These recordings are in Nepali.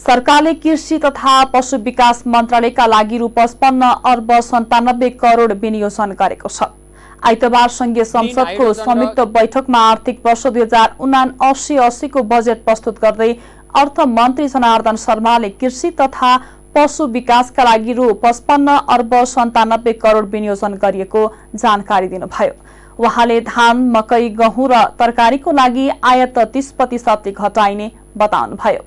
सरकारले कृषि तथा पशु विकास मन्त्रालयका लागि रु 55 अर्ब 97 करोड विनियोजन गरेको छ। आइतबार संघीय संसदको संयुक्त बैठकमा आर्थिक वर्ष 2079-80 को बजेट प्रस्तुत गर्दै अर्थमन्त्री जनार्दन शर्माले कृषि तथा पशु विकासका लागि रु 55 अर्ब 97 करोड विनियोजन गरिएको जानकारी दिनुभयो। उहाँले धान, मकै, गहुँ र तरकारीको लागि आयात 30% घटाइने बताउनुभयो।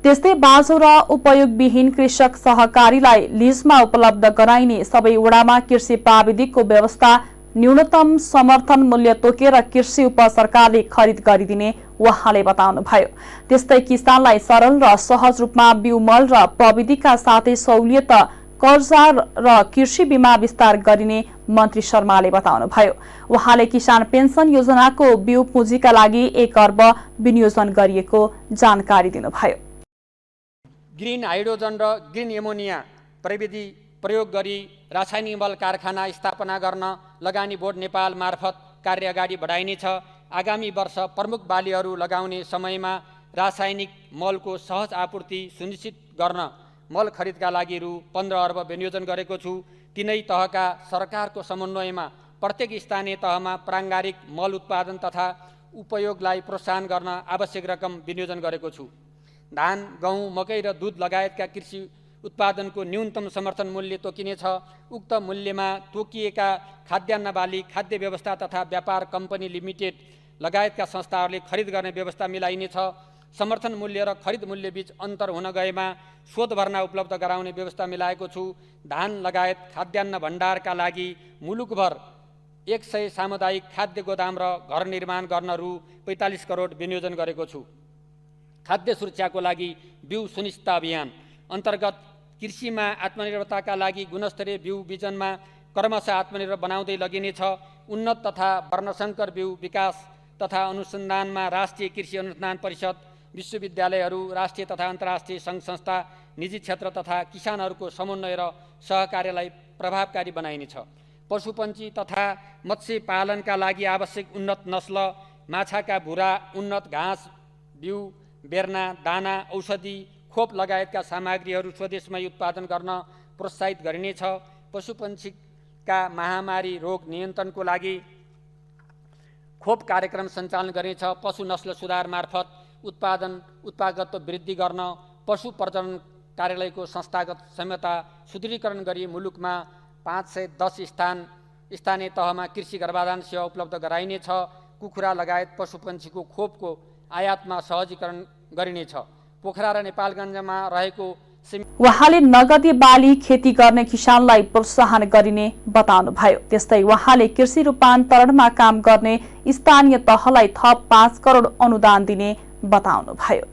त्यस्तै बाँझो र उपयोगविहीन कृषक सहकारीलाई लिजमा उपलब्ध गराइने, सबै वडामा कृषि प्राविधिकको व्यवस्था, न्यूनतम समर्थन मूल्य तोकेर कृषि उपज सरकारले खरिद गरिदिने उहाँले बताउनुभयो। त्यस्तै किसानलाई सरल र सहज रूपमा बिउ, मल र प्रविधिका साथै सहुलियत, कर्जा र कृषि बीमा विस्तार गरिने मन्त्री शर्माले बताउनुभयो। उहाँले किसान पेन्सन योजनाको बिउ पुँजीका लागि 1 अर्ब विनियोजन गरिएको जानकारी दिनुभयो। ग्रीन हाइड्रोजन र ग्रीन एमोनिया प्रविधि प्रयोग गरी रासायनिक मल कारखाना स्थापना गर्न लगानी बोर्ड नेपाल मार्फत कार्य अगाडि बढाइनेछ। आगामी वर्ष प्रमुख बालीहरू लगाउने समयमा रासायनिक मलको सहज आपूर्ति सुनिश्चित गर्न मल खरिदका लागि रु 15 अर्ब विनियोजन गरेको छु। तीनै तहका सरकारको समन्वयमा प्रत्येक स्थानीय तहमा प्राङ्गारिक मल उत्पादन तथा उपयोगलाई प्रोत्साहन गर्न आवश्यक रकम विनियोजन गरेको छु। धान, गहुँ, मकै र दूध लगायतका कृषि उत्पादनको न्यूनतम समर्थन मूल्य तोकिनेछ। उक्त मूल्यमा तोकिएका खाद्यान्न बाली खाद्य व्यवस्था तथा व्यापार कम्पनी लिमिटेड लगायतका संस्थाहरूले खरिद गर्ने व्यवस्था मिलाइनेछ। समर्थन मूल्य र खरिद मूल्य बीच अन्तर हुन गएमा शोध भर्ना उपलब्ध गराउने व्यवस्था मिलाएको छु। धान लगायत खाद्यान्न भण्डारका लागि मुलुकभर 100 सामुदायिक खाद्य गोदाम र घर निर्माण गर्न रु 45 करोड विनियोजन गरेको छु। खाद्य सुरक्षाको लागि बिउ सुनिश्चितता अभियान अन्तर्गत कृषिमा आत्मनिर्भरताका लागि गुणस्तरीय बिउ बिजनमा क्रमशः आत्मनिर्भर बनाउँदै लगिनेछ। उन्नत तथा वर्णशंकर बिउ विकास तथा अनुसन्धानमा राष्ट्रिय कृषि अनुसन्धान परिषद, विश्वविद्यालयहरू, राष्ट्रिय तथा अन्तर्राष्ट्रिय सङ्घ संस्था, निजी क्षेत्र तथा किसानहरूको समन्वय र सहकार्यलाई प्रभावकारी बनाइनेछ। पशुपन्छी तथा मत्स्य पालनका लागि आवश्यक उन्नत नस्ल माछाका भुरा, उन्नत घाँस, बिउ, बेर्ना, दाना, औषधि, खोप लगायतका सामग्रीहरू स्वदेशमै उत्पादन गर्न प्रोत्साहित गरिनेछ। पशुपन्छीका महामारी रोग नियन्त्रणको लागि खोप कार्यक्रम सञ्चालन गरिनेछ। पशु नस्ल सुधार मार्फत उत्पादकत्व वृद्धि गर्न पशु प्रजनन कार्यालयको संस्थागत क्षमता सुदृढीकरण गरी मुलुकमा 510 स्थानीय तहमा कृषि गर्भाधान सेवा उपलब्ध गराइनेछ। कुखुरा लगायत पशुपन्छीको खोपको आयातमा सहजीकरण गरिनेछ। पोखरा र नेपालगञ्जमा रहेको उहाँले नगदी बाली खेती गर्ने किसानलाई प्रोत्साहन गरिने बताउनुभयो। त्यस्तै उहाँले कृषि रूपान्तरणमा काम गर्ने स्थानीय तहलाई थप 5 करोड अनुदान दिने बताउनुभयो।